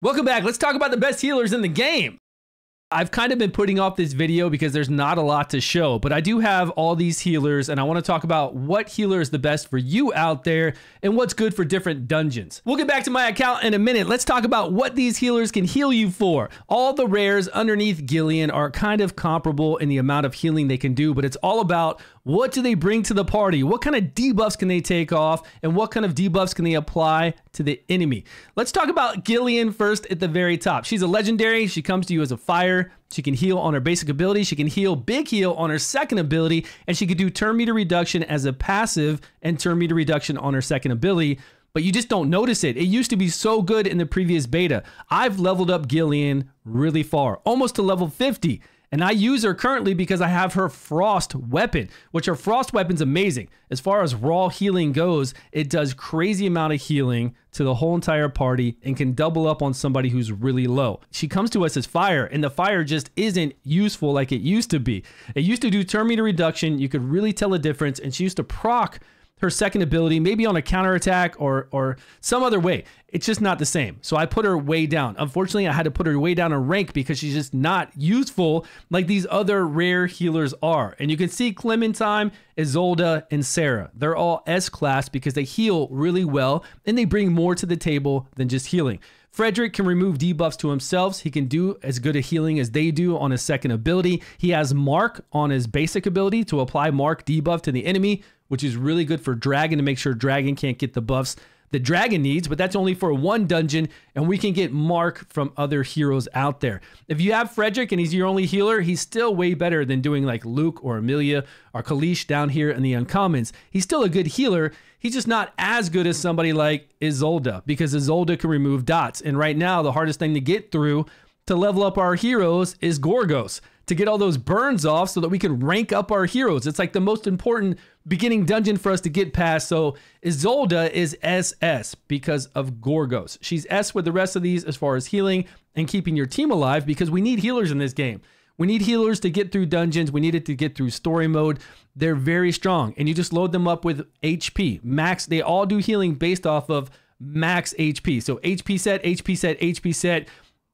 Welcome back. Let's talk about the best healers in the game. I've kind of been putting off this video because there's not a lot to show, but I do have all these healers and I want to talk about what healer is the best for you out there and what's good for different dungeons. We'll get back to my account in a minute. Let's talk about what these healers can heal you for. All the rares underneath Gillian are kind of comparable in the amount of healing they can do, but it's all about what do they bring to the party? What kind of debuffs can they take off? And what kind of debuffs can they apply to the enemy? Let's talk about Gillian first at the very top. She's a legendary. She comes to you as a fire. She can heal on her basic ability. She can heal big heal on her second ability. And she can do turn meter reduction as a passive and turn meter reduction on her second ability. But you just don't notice it. It used to be so good in the previous beta. I've leveled up Gillian really far, almost to level 50. And I use her currently because I have her Frost weapon, which her Frost weapon's amazing. As far as raw healing goes, it does crazy amount of healing to the whole entire party and can double up on somebody who's really low. She comes to us as fire, and the fire just isn't useful like it used to be. It used to do turn meter reduction. You could really tell a difference, and she used to proc her second ability, maybe on a counterattack or some other way. It's just not the same. So I put her way down. Unfortunately, I had to put her way down in rank because she's just not useful like these other rare healers are. And you can see Clementine, Isolde, and Sarah. They're all S-class because they heal really well and they bring more to the table than just healing. Frederick can remove debuffs to himself. He can do as good a healing as they do on his second ability. He has Mark on his basic ability to apply Mark debuff to the enemy, which is really good for Dragon to make sure Dragon can't get the buffs that Dragon needs, but that's only for one dungeon, and we can get Mark from other heroes out there. If you have Frederick and he's your only healer, he's still way better than doing like Luke or Amelia or Kalish down here in the uncommons. He's still a good healer. He's just not as good as somebody like Isolde because Isolde can remove dots. And right now, the hardest thing to get through to level up our heroes is Gorgos, to get all those burns off so that we can rank up our heroes. It's like the most important beginning dungeon for us to get past. So Isolde is SS because of Gorgos. She's S with the rest of these as far as healing and keeping your team alive because we need healers in this game. We need healers to get through dungeons. We need it to get through story mode. They're very strong and you just load them up with HP. Max, they all do healing based off of max HP. So HP set, HP set, HP set.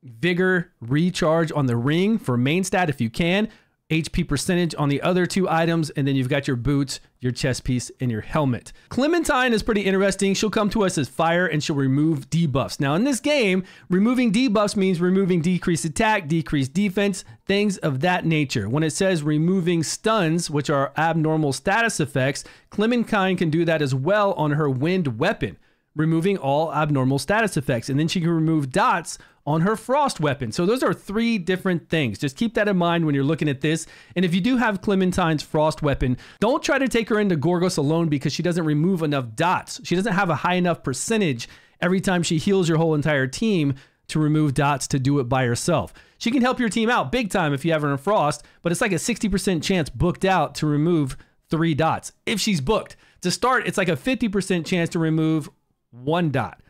Vigor recharge on the ring for main stat if you can, HP percentage on the other two items, and then you've got your boots, your chest piece, and your helmet. Clementine is pretty interesting. She'll come to us as fire and she'll remove debuffs. Now in this game, removing debuffs means removing decreased attack, decreased defense, things of that nature. When it says removing stuns, which are abnormal status effects, Clementine can do that as well on her wind weapon, removing all abnormal status effects. And then she can remove dots on her frost weapon. So those are three different things. Just keep that in mind when you're looking at this. And if you do have Clementine's frost weapon, don't try to take her into Gorgos alone because she doesn't remove enough dots. She doesn't have a high enough percentage every time she heals your whole entire team to remove dots to do it by herself. She can help your team out big time if you have her in frost, but it's like a 60% chance booked out to remove 3 dots. If she's booked. To start, it's like a 50% chance to remove 1 dot.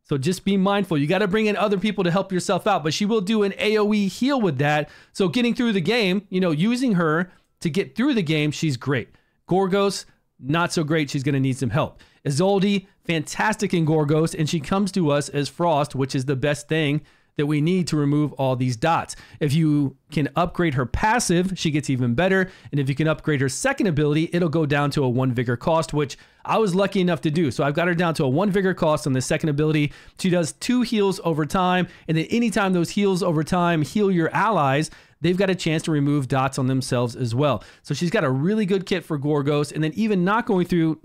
So just be mindful. You got to bring in other people to help yourself out, but she will do an AoE heal with that. So getting through the game, you know, using her to get through the game, she's great. Gorgos, not so great. She's going to need some help. Isolde, fantastic in Gorgos, and she comes to us as Frost, which is the best thing that we need to remove all these dots. If you can upgrade her passive, she gets even better. And if you can upgrade her second ability, it'll go down to a 1 vigor cost, which I was lucky enough to do. So I've got her down to a 1 vigor cost on the second ability. She does 2 heals over time. And then anytime those heals over time heal your allies, they've got a chance to remove dots on themselves as well. So she's got a really good kit for Gorgos. And then even not going through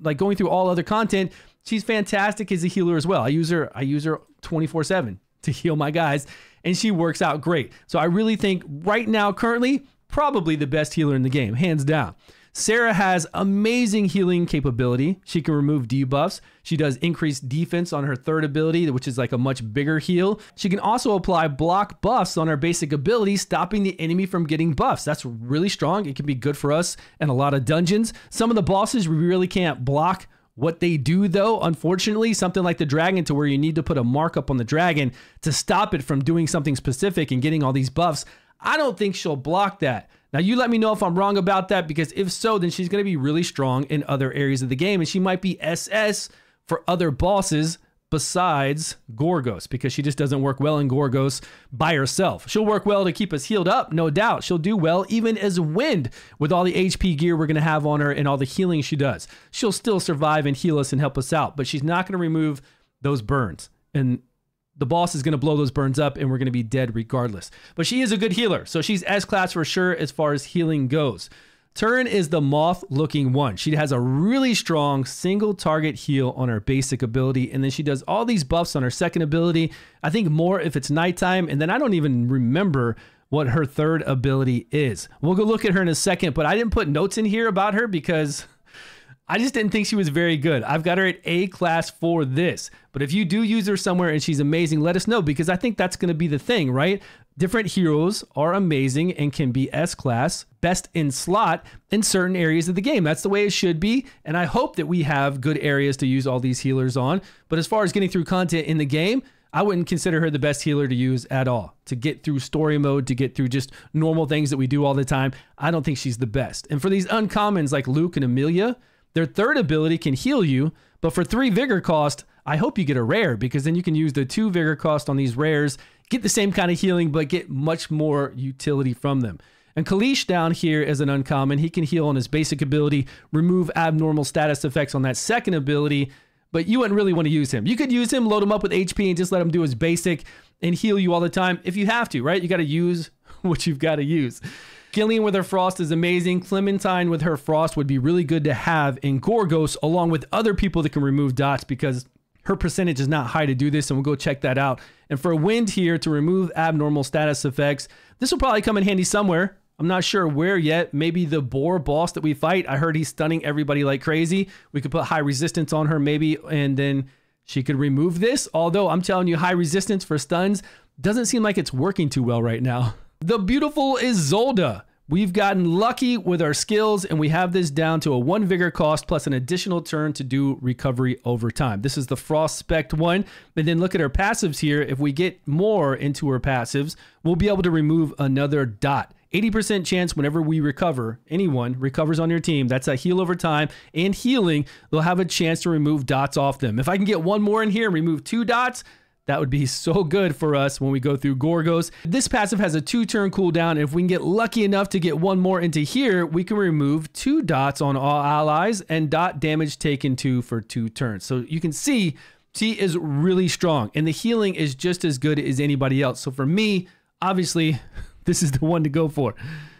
all other content, she's fantastic as a healer as well. I use her 24/7. to heal my guys, and she works out great. So I really think right now, currently, probably the best healer in the game, hands down. Sarah has amazing healing capability. She can remove debuffs. She does increased defense on her third ability, which is like a much bigger heal. She can also apply block buffs on her basic ability, stopping the enemy from getting buffs. That's really strong. It can be good for us in a lot of dungeons. Some of the bosses we really can't block what they do though, unfortunately, something like the dragon, to where you need to put a markup on the dragon to stop it from doing something specific and getting all these buffs. I don't think she'll block that. Now you let me know if I'm wrong about that, because if so, then she's going to be really strong in other areas of the game, and she might be SS for other bosses, besides Gorgos, because she just doesn't work well in Gorgos by herself. She'll work well to keep us healed up, no doubt. She'll do well even as Wind with all the HP gear we're going to have on her and all the healing she does. She'll still survive and heal us and help us out, but she's not going to remove those burns. And the boss is going to blow those burns up and we're going to be dead regardless. But she is a good healer, so she's S-class for sure as far as healing goes. Turn is the moth-looking one. She has a really strong single target heal on her basic ability, and then she does all these buffs on her second ability. I think more if it's nighttime, and then I don't even remember what her third ability is. We'll go look at her in a second, but I didn't put notes in here about her because I just didn't think she was very good. I've got her at A class for this. But if you do use her somewhere and she's amazing, let us know, because I think that's going to be the thing, right? Different heroes are amazing and can be S-class, best in slot in certain areas of the game. That's the way it should be, and I hope that we have good areas to use all these healers on. But as far as getting through content in the game, I wouldn't consider her the best healer to use at all. To get through story mode, to get through just normal things that we do all the time, I don't think she's the best. And for these uncommons like Luke and Amelia, their third ability can heal you, but for 3 vigor cost, I hope you get a rare, because then you can use the 2 vigor cost on these rares, get the same kind of healing, but get much more utility from them. And Kalish down here is an uncommon. He can heal on his basic ability, remove abnormal status effects on that second ability, but you wouldn't really want to use him. You could use him, load him up with HP, and just let him do his basic and heal you all the time if you have to, right? You got to use what you've got to use. Gillian with her Frost is amazing. Clementine with her Frost would be really good to have in Gorgos, along with other people that can remove dots, because her percentage is not high to do this, and we'll go check that out. And for Wind here to remove abnormal status effects, this will probably come in handy somewhere. I'm not sure where yet. Maybe the boar boss that we fight. I heard he's stunning everybody like crazy. We could put high resistance on her maybe, and then she could remove this. Although I'm telling you, high resistance for stuns doesn't seem like it's working too well right now. The beautiful Isolde. We've gotten lucky with our skills, and we have this down to a 1 vigor cost plus an additional turn to do recovery over time. This is the Frost Spect one. And then look at her passives here. If we get more into her passives, we'll be able to remove another dot. 80% chance whenever we recover, anyone recovers on your team, that's a heal over time and healing, they'll have a chance to remove dots off them. If I can get one more in here and remove 2 dots, that would be so good for us when we go through Gorgos. This passive has a 2-turn cooldown, and if we can get lucky enough to get one more into here, we can remove 2 dots on all allies and dot damage taken 2 for 2 turns. So you can see she is really strong, and the healing is just as good as anybody else. So for me, obviously, this is the one to go for.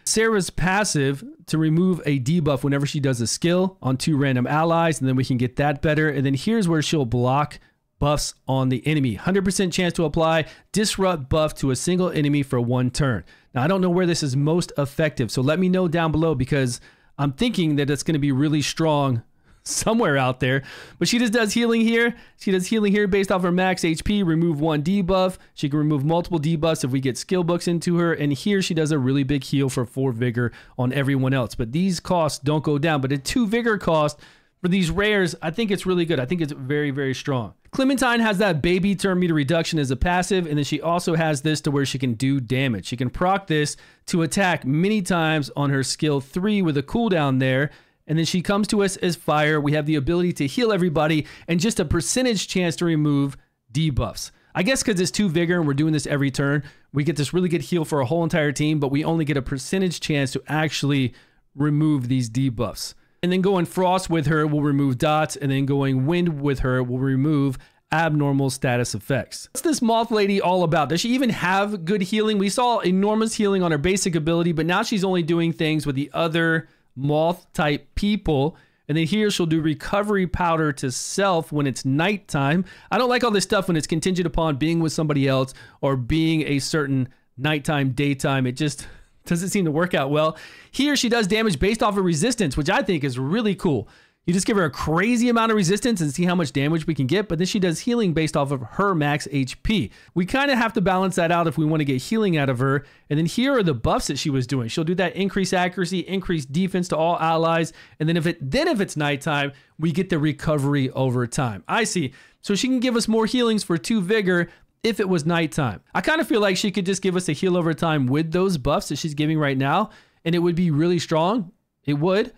Sarah's passive to remove a debuff whenever she does a skill on 2 random allies, and then we can get that better. And then here's where she'll block buffs on the enemy. 100% chance to apply disrupt buff to a single enemy for 1 turn. Now, I don't know where this is most effective, so let me know down below, because I'm thinking that it's going to be really strong somewhere out there. But she just does healing here. She does healing here based off her max HP, remove 1 debuff. She can remove multiple debuffs if we get skill books into her. And here she does a really big heal for 4 vigor on everyone else. But these costs don't go down. But a 2 vigor cost for these rares, I think it's really good. I think it's very, very strong. Clementine has that baby turn meter reduction as a passive, and then she also has this to where she can do damage. She can proc this to attack many times on her skill 3 with a cooldown there, and then she comes to us as fire. We have the ability to heal everybody and just a percentage chance to remove debuffs. I guess because it's 2 vigor and we're doing this every turn, we get this really good heal for a whole entire team, but we only get a percentage chance to actually remove these debuffs. And then going Frost with her will remove dots, and then going Wind with her will remove abnormal status effects. What's this Moth Lady all about? Does she even have good healing? We saw enormous healing on her basic ability, but now she's only doing things with the other moth type people. And then here she'll do recovery powder to self when it's nighttime. I don't like all this stuff when it's contingent upon being with somebody else or being a certain nighttime, daytime. It just doesn't seem to work out well. Here she does damage based off of resistance, which I think is really cool. You just give her a crazy amount of resistance and see how much damage we can get, but then she does healing based off of her max HP. We kind of have to balance that out if we want to get healing out of her. And then here are the buffs that she was doing. She'll do that increased accuracy, increased defense to all allies, and then if it's nighttime, we get the recovery over time. I see. So she can give us more healings for 2 vigor if it was nighttime. I kind of feel like she could just give us a heal over time with those buffs that she's giving right now, and it would be really strong. It would.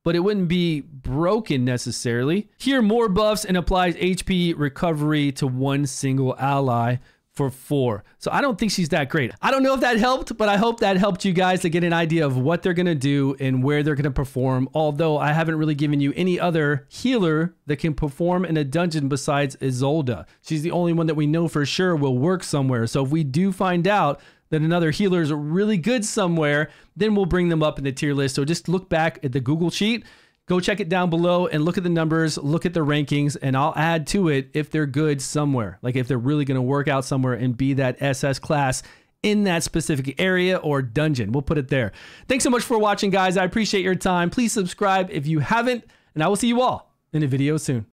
but it wouldn't be broken necessarily. Here, more buffs and applies HP recovery to one single ally for 4. So I don't think she's that great. I don't know if that helped, but I hope that helped you guys to get an idea of what they're going to do and where they're going to perform. Although I haven't really given you any other healer that can perform in a dungeon besides Isolde. She's the only one that we know for sure will work somewhere. So if we do find out that another healer is really good somewhere, then we'll bring them up in the tier list. So just look back at the Google Sheet. Go check it down below and look at the numbers, look at the rankings, and I'll add to it if they're good somewhere. Like if they're really going to work out somewhere and be that SS class in that specific area or dungeon. We'll put it there. Thanks so much for watching, guys. I appreciate your time. Please subscribe if you haven't, and I will see you all in a video soon.